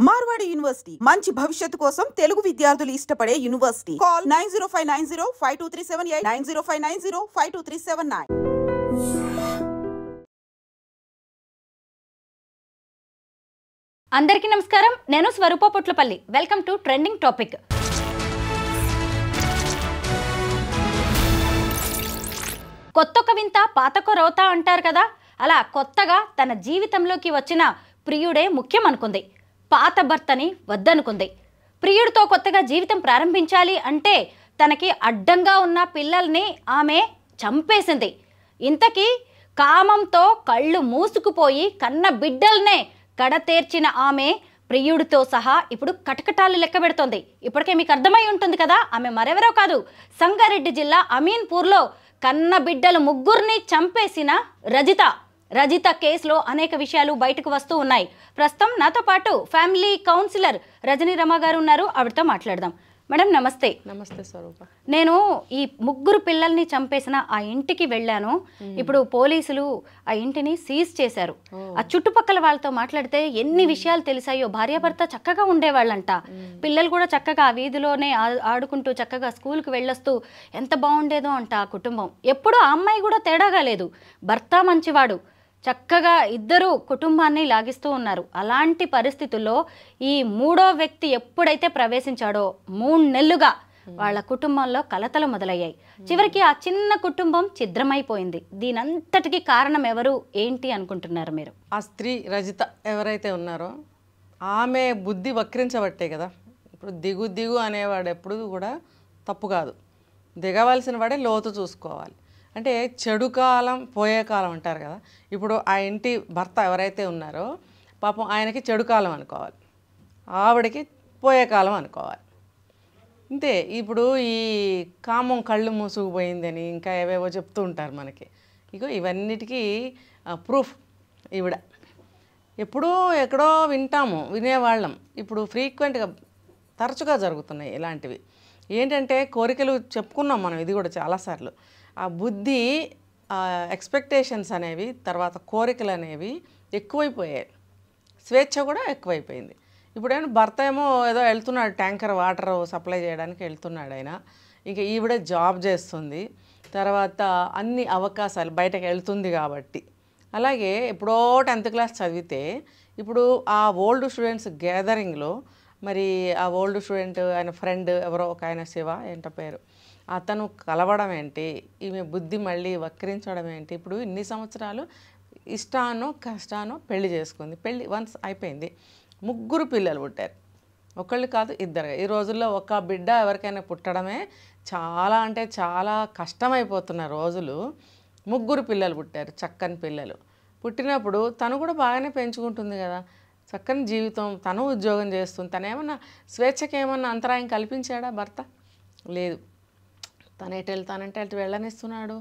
Marwadi university మంచి భవిష్యత్తు కోసం తెలుగు విద్యార్థులు ఇష్టపడే యూనివర్సిటీ. కాల్ 9059052378 9059052379. అందరికీ నమస్కారం. నేను Swaroopa Potlapalli. Welcome to trending topic. కొత్తొక వింత పాతకొ రోత అంటారు కదా, అలా కొత్తగా తన జీవితంలోకి వచ్చిన ప్రియుడే ముఖ్యం అనుకుంది. పాత భర్తని వద్దనుకుంది. ప్రియుడితో కొత్తగా జీవితం ప్రారంభించాలి అంటే తనకి అడ్డంగా ఉన్న పిల్లల్ని ఆమె చంపేసింది. ఇంతకీ కామంతో కళ్ళు మూసుకుపోయి కన్న బిడ్డల్నే కడతేర్చిన ఆమె ప్రియుడితో సహా ఇప్పుడు కటకటాలు లెక్క పెడుతోంది. ఇప్పటికే మీకు అర్థమై ఉంటుంది కదా, ఆమె మరెవరో కాదు, సంగారెడ్డి జిల్లా అమీన్పూర్లో కన్న బిడ్డలు ముగ్గురిని చంపేసిన రజిత కేసులో అనేక విషయాలు బయటకు వస్తూ ఉన్నాయి. ప్రస్తుతం నాతో పాటు ఫ్యామిలీ కౌన్సిలర్ రజనీ రమ గారు ఉన్నారు. ఆవిడతో మాట్లాడదాం. మేడం నమస్తే. నమస్తే స్వరూప. నేను ఈ ముగ్గురు పిల్లల్ని చంపేసిన ఆ ఇంటికి వెళ్ళాను. ఇప్పుడు పోలీసులు ఆ ఇంటిని సీజ్ చేశారు. ఆ చుట్టుపక్కల వాళ్ళతో మాట్లాడితే ఎన్ని విషయాలు తెలిసాయో. భార్యాభర్త చక్కగా ఉండేవాళ్ళంట. పిల్లలు కూడా చక్కగా ఆ వీధిలోనే ఆడుకుంటూ చక్కగా స్కూల్కి వెళ్ళొస్తూ ఎంత బాగుండేదో అంట ఆ కుటుంబం. ఎప్పుడు ఆ అమ్మాయి కూడా తేడాగా లేదు. భర్త మంచివాడు, చక్కగా ఇద్దరు కుటుంబాన్ని లాగిస్తూ ఉన్నారు. అలాంటి పరిస్థితుల్లో ఈ మూడో వ్యక్తి ఎప్పుడైతే ప్రవేశించాడో 3 నెలలుగా వాళ్ళ కుటుంబంలో కలతలు మొదలయ్యాయి. చివరికి ఆ చిన్న కుటుంబం ఛిద్రమైపోయింది. దీనంతటికి కారణం ఎవరు, ఏంటి అనుకుంటున్నారు మీరు? ఆ స్త్రీ రజిత ఎవరైతే ఉన్నారో ఆమె బుద్ధి వక్రించబట్టే కదా. ఇప్పుడు దిగు అనేవాడు ఎప్పుడు కూడా తప్పు కాదు. దిగవలసిన వాడే లోతు చూసుకోవాలి. అంటే చెడు కాలం పోయే కాలం అంటారు కదా. ఇప్పుడు ఆ ఇంటి భర్త ఎవరైతే ఉన్నారో పాపం ఆయనకి చెడు కాలం అనుకోవాలి, ఆవిడకి పోయే కాలం అనుకోవాలి. అంతే. ఇప్పుడు ఈ కామం కళ్ళు మూసుకుపోయిందని ఇంకా ఏవేవో చెప్తూ ఉంటారు మనకి. ఇగో ఇవన్నిటికీ ప్రూఫ్ ఈవిడ. ఎప్పుడో ఎక్కడో వినేవాళ్ళం. ఇప్పుడు ఫ్రీక్వెంట్గా తరచుగా జరుగుతున్నాయి ఇలాంటివి. ఏంటంటే కోరికలు చెప్పుకున్నాం మనం, ఇది కూడా చాలాసార్లు. ఆ బుద్ధి, ఎక్స్పెక్టేషన్స్ అనేవి, తర్వాత కోరికలు అనేవి ఎక్కువైపోయాయి. స్వేచ్ఛ కూడా ఎక్కువైపోయింది. ఇప్పుడేమో భర్త ఏమో ఏదో వెళ్తున్నాడు, ట్యాంకర్ వాటర్ సప్లై చేయడానికి వెళ్తున్నాడు ఆయన. ఇంకా ఈవిడ జాబ్ చేస్తుంది, తర్వాత అన్ని అవకాశాలు బయటకు వెళ్తుంది కాబట్టి. అలాగే ఎప్పుడో 10th క్లాస్ చదివితే ఇప్పుడు ఆ ఓల్డ్ స్టూడెంట్స్ గ్యాదరింగ్లో మరి ఆ ఓల్డ్ స్టూడెంట్ ఆయన ఫ్రెండ్ ఎవరో ఒక ఆయన శివ ఏంటో పేరు, అతను కలవడం ఏంటి, ఈమె బుద్ధి మళ్ళీ వక్రించడం ఏంటి. ఇప్పుడు ఇన్ని సంవత్సరాలు ఇష్టానో కష్టానో పెళ్లి చేసుకుంది. పెళ్ళి వన్స్ అయిపోయింది. 3 పిల్లలు పుట్టారు. ఒకళ్ళు కాదు, ఇద్దరు. ఈ రోజుల్లో ఒక బిడ్డ ఎవరికైనా పుట్టడమే చాలా అంటే చాలా కష్టమైపోతున్న రోజులు. 3 పిల్లలు పుట్టారు, చక్కని పిల్లలు. పుట్టినప్పుడు తను కూడా బాగానే పెంచుకుంటుంది కదా, చక్కని జీవితం, తను ఉద్యోగం చేస్తుంది. తను ఏమన్నా స్వేచ్ఛకి ఏమన్నా అంతరాయం కల్పించాడా భర్త? లేదు. తను ఎటు వెళ్తానంటే అటు వెళ్ళనిస్తున్నాడు,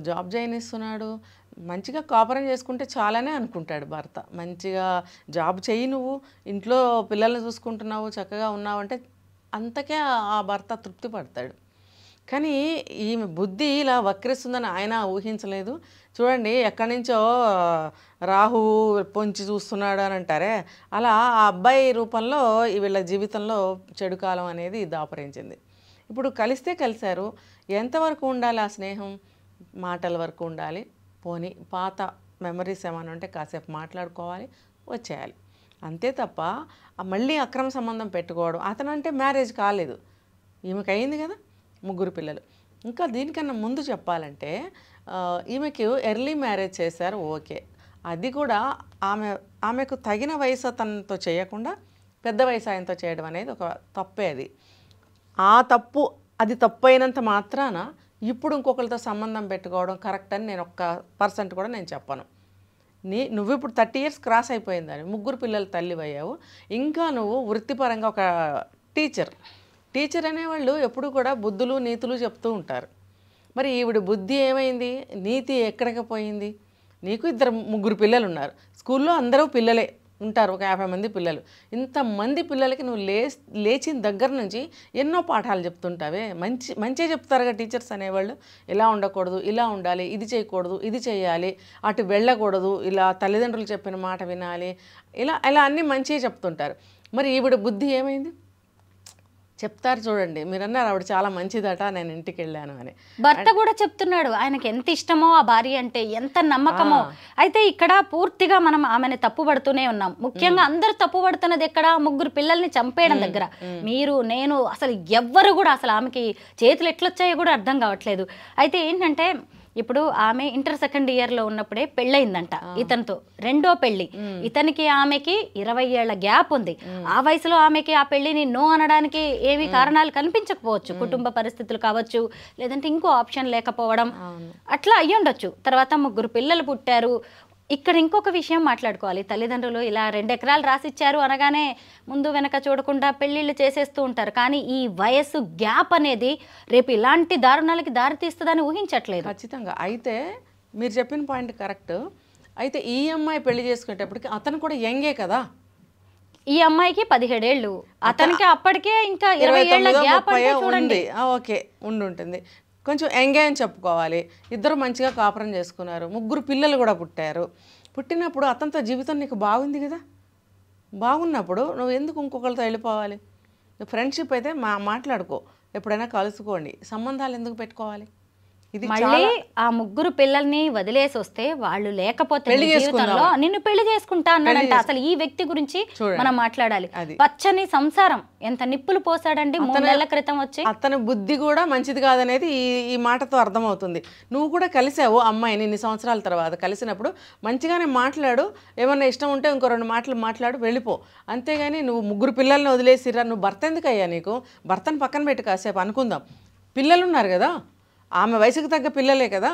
జాబ్ చేయనిస్తున్నాడు. మంచిగా కాపురం చేసుకుంటే చాలానే అనుకుంటాడు భర్త. మంచిగా జాబ్ చెయ్యి, నువ్వు ఇంట్లో పిల్లల్ని చూసుకుంటున్నావు, చక్కగా ఉన్నావు అంటే అంతకే ఆ భర్త తృప్తి పడతాడు. కానీ ఈమె బుద్ధి ఇలా వక్రిస్తుందని ఆయన ఊహించలేదు. చూడండి, ఎక్కడి నుంచో రాహువు పొంచి చూస్తున్నాడు అని అంటారే, అలా ఆ అబ్బాయి రూపంలో వీళ్ళ జీవితంలో చెడు కాలం అనేది దాపరించింది. ఇప్పుడు కలిస్తే కలిశారు. ఎంతవరకు ఉండాలి ఆ స్నేహం? మాటల వరకు ఉండాలి. పోనీ పాత మెమరీస్ ఏమైనా ఉంటే కాసేపు మాట్లాడుకోవాలి, వచ్చేయాలి. అంతే తప్ప మళ్ళీ అక్రమ సంబంధం పెట్టుకోవడం. అతనంటే మ్యారేజ్ కాలేదు, ఈమెకి అయింది కదా, 3 పిల్లలు. ఇంకా దీనికన్నా ముందు చెప్పాలంటే ఈమెకి ఎర్లీ మ్యారేజ్ చేశారు, ఓకే. అది కూడా ఆమెకు తగిన వయసు అతనితో చేయకుండా పెద్ద వయసు ఆయనతో చేయడం అనేది ఒక తప్పే. ఆ తప్పు, అది తప్పు అయినంత మాత్రాన ఇప్పుడు ఇంకొకరితో సంబంధం పెట్టుకోవడం కరెక్ట్ అని నేను 1% కూడా నేను చెప్పను. నువ్వు ఇప్పుడు 30 years క్రాస్ అయిపోయిందని 3 పిల్లల తల్లివి అయ్యావు. ఇంకా నువ్వు వృత్తిపరంగా ఒక టీచర్ అనేవాళ్ళు ఎప్పుడు కూడా బుద్ధులు నీతులు చెప్తూ ఉంటారు. మరి ఈవిడ బుద్ధి ఏమైంది, నీతి ఎక్కడికి పోయింది? నీకు 3 పిల్లలు ఉన్నారు, స్కూల్లో అందరూ పిల్లలే ఉంటారు, ఒక 50 మంది పిల్లలు. ఇంతమంది పిల్లలకి నువ్వు లేచిన దగ్గర నుంచి ఎన్నో పాఠాలు చెప్తుంటావే. మంచిగా చెప్తారుగా టీచర్స్ అనేవాళ్ళు. ఇలా ఉండకూడదు, ఇలా ఉండాలి, ఇది చేయకూడదు, ఇది చేయాలి, అటు వెళ్ళకూడదు, ఇలా తల్లిదండ్రులు చెప్పిన మాట వినాలి, ఇలా అన్నీ మంచిగా చెప్తుంటారు. మరి ఈవిడ బుద్ధి ఏమైంది? చెప్తారు చూడండి, మీరు అన్నారు ఆవిడ చాలా మంచిదట, నేను ఇంటికి వెళ్ళాను అని. భర్త కూడా చెప్తున్నాడు ఆయనకి ఎంత ఇష్టమో ఆ భార్య అంటే, ఎంత నమ్మకమో. అయితే ఇక్కడ పూర్తిగా మనం ఆమెను తప్పుపడుతూనే ఉన్నాం. ముఖ్యంగా అందరు తప్పుపడుతున్నది ఎక్కడ? ముగ్గురు పిల్లల్ని చంపేయడం దగ్గర. మీరు నేను అసలు ఎవ్వరు కూడా అసలు ఆమెకి చేతులు ఎట్లొచ్చాయో కూడా అర్థం కావట్లేదు. అయితే ఏంటంటే ఇప్పుడు ఆమె ఇంటర్ సెకండ్ ఇయర్లో ఉన్నప్పుడే పెళ్ళయిందంట ఇతనితో, రెండో పెళ్లి. ఇతనికి ఆమెకి 20 ఏళ్ల గ్యాప్ ఉంది. ఆ వయసులో ఆమెకి ఆ పెళ్లిని నో అనడానికి ఏమి కారణాలు కనిపించకపోవచ్చు, కుటుంబ పరిస్థితులు కావచ్చు, లేదంటే ఇంకో ఆప్షన్ లేకపోవడం, అట్లా అయ్యుండొచ్చు. తర్వాత ముగ్గురు పిల్లలు పుట్టారు. ఇక్కడ ఇంకొక విషయం మాట్లాడుకోవాలి. తల్లిదండ్రులు ఇలా 2 ఎకరాలు రాసిచ్చారు అనగానే ముందు వెనక చూడకుండా పెళ్ళిళ్ళు చేసేస్తూ ఉంటారు. కానీ ఈ వయస్సు గ్యాప్ అనేది రేపు ఇలాంటి దారుణాలకి దారితీస్తుందని ఊహించట్లేదు. ఖచ్చితంగా. అయితే మీరు చెప్పిన పాయింట్ కరెక్ట్. అయితే ఈ అమ్మాయి పెళ్లి చేసుకునేటప్పటికి అతను కూడా యంగే కదా. ఈ అమ్మాయికి 17 ఏళ్ళు, అతనికి అప్పటికే ఇంకా 20 ఏళ్ల గ్యాప్ అంటే చూడండి. ఓకే, ఉంటుంది. కొంచెం ఎంగే అని చెప్పుకోవాలి. ఇద్దరు మంచిగా కాపురం చేసుకున్నారు, ముగ్గురు పిల్లలు కూడా పుట్టారు. పుట్టినప్పుడు అతనితో జీవితం నీకు బాగుంది కదా. బాగున్నప్పుడు నువ్వు ఎందుకు ఇంకొకరితో వెళ్ళిపోవాలి? ఫ్రెండ్షిప్ అయితే మాట్లాడుకో, ఎప్పుడైనా కలుసుకోండి. సంబంధాలు ఎందుకు పెట్టుకోవాలి? ఇది మళ్ళీ ఆ ముగ్గురు పిల్లల్ని వదిలేసి వస్తే వాళ్ళు లేకపోతే జీవితంలో నిన్ను పెళ్లి చేసుకుంటా అన్నాడంట. అసలు ఈ వ్యక్తి గురించి మనం మాట్లాడాలి. పచ్చని సంసారం ఎంత నిప్పులు పోసాడండి 3 నెలల క్రితం వచ్చి. అతని బుద్ధి కూడా మంచిది కాదనేది ఈ మాటతో అర్థమవుతుంది. నువ్వు కూడా కలిసావు అమ్మాయిని ఇన్ని సంవత్సరాల తర్వాత. కలిసినప్పుడు మంచిగానే మాట్లాడు, ఏమన్నా ఇష్టం ఉంటే ఇంకో 2 మాటలు మాట్లాడు, వెళ్ళిపో. అంతేగాని నువ్వు ముగ్గురు పిల్లల్ని వదిలేసిరా, నువ్వు భర్త ఎందుకయ్యా నీకు? భర్తను పక్కన పెట్టి కాసేపు అనుకుందాం. పిల్లలు ఉన్నారు కదా, ఆమె వయసుకు తగ్గ పిల్లలే కదా.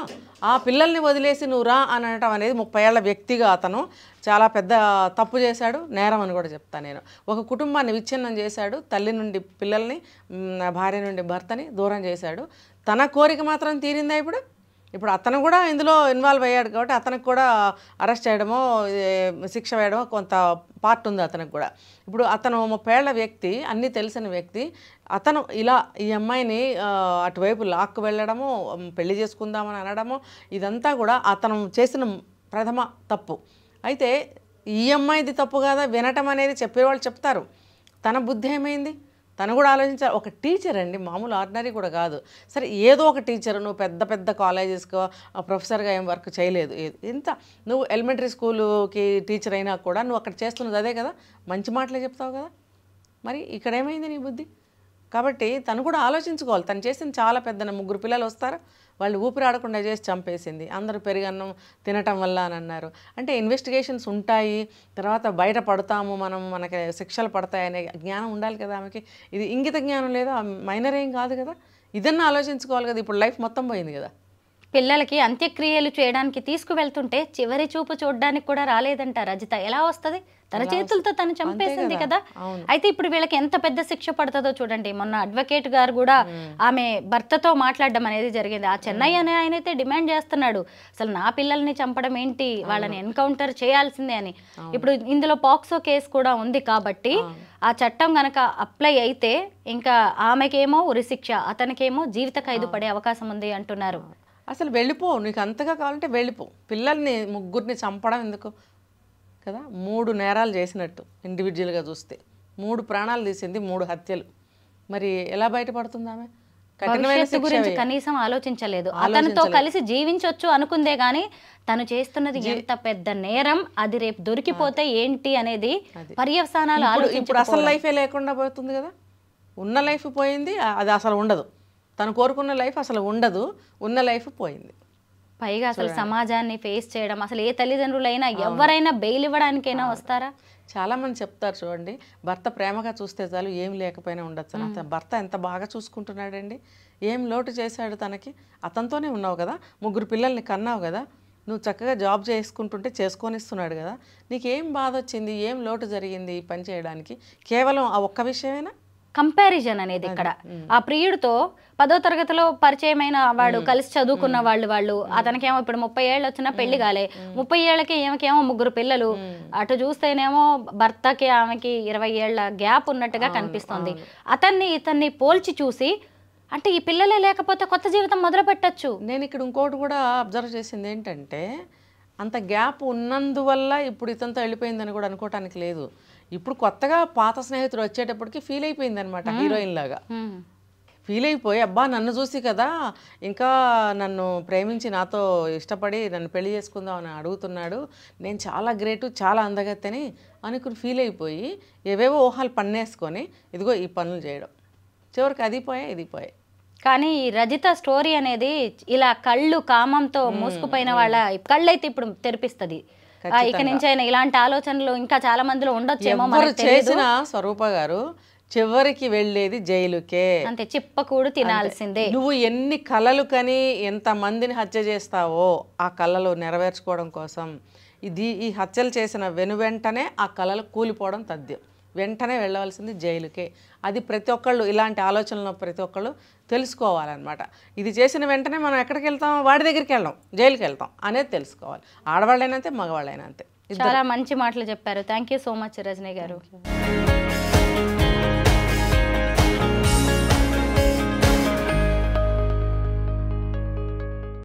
ఆ పిల్లల్ని వదిలేసి నువ్వు రా అని అనటం అనేది 30 ఏళ్ల వ్యక్తిగా అతను చాలా పెద్ద తప్పు చేశాడు, నేరం అని కూడా చెప్తాను నేను. ఒక కుటుంబాన్ని విచ్ఛిన్నం చేశాడు, తల్లి నుండి పిల్లల్ని, భార్య నుండి భర్తని దూరం చేశాడు. తన కోరిక మాత్రం తీరిందా? ఇప్పుడు అతను కూడా ఇందులో ఇన్వాల్వ్ అయ్యాడు కాబట్టి అతనికి కూడా అరెస్ట్ చేయడమో శిక్ష వేయడమో కొంత పార్ట్ ఉంది అతనికి కూడా. ఇప్పుడు అతను 30 ఏళ్ల వ్యక్తి, అన్నీ తెలిసిన వ్యక్తి, అతను ఇలా ఈ అమ్మాయిని అటువైపు లాక్కు వెళ్ళడము, పెళ్లి చేసుకుందామని అనడము, ఇదంతా కూడా అతను చేసిన ప్రథమ తప్పు. అయితే ఈ అమ్మాయిది తప్పు కాదా వినటం అనేది చెప్పేవాళ్ళు చెప్తారు. తన బుద్ధి ఏమైంది? తను కూడా ఆలోచించాలి. ఒక టీచర్ అండి, మామూలు ఆర్డినరీ కూడా కాదు. సరే ఏదో ఒక టీచర్, నువ్వు పెద్ద పెద్ద కాలేజెస్కో ప్రొఫెసర్గా ఏం వర్క్ చేయలేదు. ఇంత నువ్వు ఎలిమెంటరీ స్కూలుకి టీచర్ అయినా కూడా నువ్వు అక్కడ చేస్తున్నది అదే కదా, మంచి మాటలే చెప్తావు కదా. మరి ఇక్కడ ఏమైంది నీ బుద్ధి? కాబట్టి తను కూడా ఆలోచించుకోవాలి. తను చేసింది చాలా పెద్ద. ముగ్గురు పిల్లలు వస్తారు, వాళ్ళు ఊపిరాడకుండా చేసి చంపేసింది. అందరూ పెరుగన్నం తినటం వల్ల అని అన్నారు. అంటే ఇన్వెస్టిగేషన్స్ ఉంటాయి, తర్వాత బయట పడతాము మనం, మనకి శిక్షలు పడతాయనే జ్ఞానం ఉండాలి కదా ఆమెకి. ఇది ఇంగిత జ్ఞానం లేదా, మైనర్ ఏం కాదు కదా. ఇదన్నా ఆలోచించుకోవాలి కదా. ఇప్పుడు లైఫ్ మొత్తం పోయింది కదా. పిల్లలకి అంత్యక్రియలు చేయడానికి తీసుకువెళ్తుంటే చివరి చూపు చూడడానికి కూడా రాలేదంట రజిత. ఎలా వస్తుంది? తన చేతులతో తను చంపేసింది కదా. అయితే ఇప్పుడు వీళ్ళకి ఎంత పెద్ద శిక్ష పడుతుందో చూడండి. మొన్న అడ్వకేట్ గారు కూడా ఆమె భర్తతో మాట్లాడడం అనేది జరిగింది. ఆ చెన్నై అనే ఆయన అయితే డిమాండ్ చేస్తున్నాడు, అసలు నా పిల్లల్ని చంపడం ఏంటి, వాళ్ళని ఎన్కౌంటర్ చేయాల్సిందే అని. ఇప్పుడు ఇందులో పాక్సో కేసు కూడా ఉంది కాబట్టి ఆ చట్టం గనక అప్లై అయితే ఇంకా ఆమెకేమో ఉరిశిక్ష, అతనికేమో జీవిత ఖైదు పడే అవకాశం ఉంది అంటున్నారు. అసలు వెళ్ళిపో, నీకు అంతగా కావాలంటే వెళ్ళిపో. పిల్లల్ని ముగ్గురిని చంపడం ఎందుకు కదా. 3 నేరాలు చేసినట్టు ఇండివిజువల్గా చూస్తే, 3 ప్రాణాలు తీసింది, 3 హత్యలు. మరి ఎలా బయటపడుతుంది ఆమె? భవిష్యత్తు గురించి కనీసం ఆలోచించలేదు. అతనితో కలిసి జీవించవచ్చు అనుకుందే గానీ తను చేస్తున్నది ఎంత పెద్ద నేరం, అది రేపు దొరికిపోతే ఏంటి అనేది పర్యవసానాలు ఆలోచించు. ఇప్పుడు అసలు లైఫే లేకుండా పోతుంది కదా. ఉన్న లైఫ్ పోయింది, అది అసలు ఉండదు. తను కోరుకున్న లైఫ్ అసలు ఉండదు, ఉన్న లైఫ్ పోయింది. పైగా అసలు సమాజాన్ని ఫేస్ చేయడం, అసలు ఏ తల్లిదండ్రులైనా ఎవరైనా బెయిల్ ఇవ్వడానికైనా వస్తారా? చాలామంది చెప్తారు చూడండి, భర్త ప్రేమగా చూస్తే చాలు ఏం లేకపోయినా ఉండొచ్చు. అతను భర్త ఎంత బాగా చూసుకుంటున్నాడండి, ఏం లోటు చేశాడు తనకి. అతనితోనే ఉన్నావు కదా, 3 పిల్లల్ని కన్నావు కదా, నువ్వు చక్కగా జాబ్ చేసుకుంటుంటే చేసుకొనిస్తున్నాడు కదా, నీకేం బాధ వచ్చింది, ఏం లోటు జరిగింది ఈ పని చేయడానికి? కేవలం ఆ ఒక్క విషయమేనా? కంపారిజన్ అనేది ఇక్కడ. ఆ ప్రియుడితో 10వ తరగతిలో పరిచయమైన వాడు, కలిసి చదువుకున్న వాళ్ళు అతనికేమో ఇప్పుడు 30 ఏళ్ళు వచ్చినా పెళ్లి కాలే, 30 ఏళ్ళకి ఈమెకేమో 3 పిల్లలు. అటు చూస్తేనేమో భర్తకి ఆమెకి 20 ఏళ్ల గ్యాప్ ఉన్నట్టుగా కనిపిస్తుంది. ఇతన్ని పోల్చి చూసి అంటే ఈ పిల్లలే లేకపోతే కొత్త జీవితం మొదలు పెట్టచ్చు. నేను ఇక్కడ ఇంకోటి కూడా అబ్జర్వ్ చేసింది ఏంటంటే, అంత గ్యాప్ ఉన్నందువల్ల ఇప్పుడు ఇతనితో వెళ్ళిపోయిందని కూడా అనుకోవటానికి లేదు. ఇప్పుడు కొత్తగా పాత స్నేహితుడు వచ్చేటప్పటికి ఫీల్ అయిపోయింది అనమాట, హీరోయిన్ లాగా ఫీల్ అయిపోయి, అబ్బా నన్ను చూసి కదా ఇంకా నన్ను ప్రేమించి నాతో ఇష్టపడి నన్ను పెళ్లి చేసుకుందాం అని అడుగుతున్నాడు, నేను చాలా గ్రేటు, చాలా అందగత్తని అనుకుని ఫీల్ అయిపోయి ఏవేవో ఊహలు పన్నేసుకొని ఇదిగో ఈ పనులు చేయడం, చివరికి అది పోయాయి ఇది పోయాయి. కానీ ఈ రజిత స్టోరీ అనేది ఇలా కళ్ళు కామంతో మూసుకుపోయిన వాళ్ళ కళ్ళైతే ఇప్పుడు తెరిపిస్తుంది. ఇక నుంచి అయినా ఇలాంటి ఆలోచనలు ఇంకా చాలా మందిలో ఉండొచ్చేమో, ఎవరు చేసిన స్వరూప గారు చివరికి వెళ్ళేది జైలుకే, అంతే చిప్పకూడు తినాల్సిందే. నువ్వు ఎన్ని కలలు కని ఎంత మందిని హత్య చేస్తావో ఆ కళలు నెరవేర్చుకోవడం కోసం ఈ హత్యలు చేసిన వెనువెంటనే ఆ కళలు కూలిపోవడం తథ్యం, వెంటనే వెళ్ళవలసింది జైలుకే. అది ప్రతి ఒక్కళ్ళు ఇలాంటి ఆలోచనలు ప్రతి ఒక్కళ్ళు తెలుసుకోవాలన్నమాట. ఇది చేసిన వెంటనే మనం ఎక్కడికి వెళ్తాం, వాడి దగ్గరికి వెళ్ళాం, జైలుకి వెళ్తాం అనేది తెలుసుకోవాలి. ఆడవాళ్ళైనా అంతే, మగవాళ్ళైనా అంతే. చాలా మంచి మాటలు చెప్పారు. Thank you so much Rajani గారు.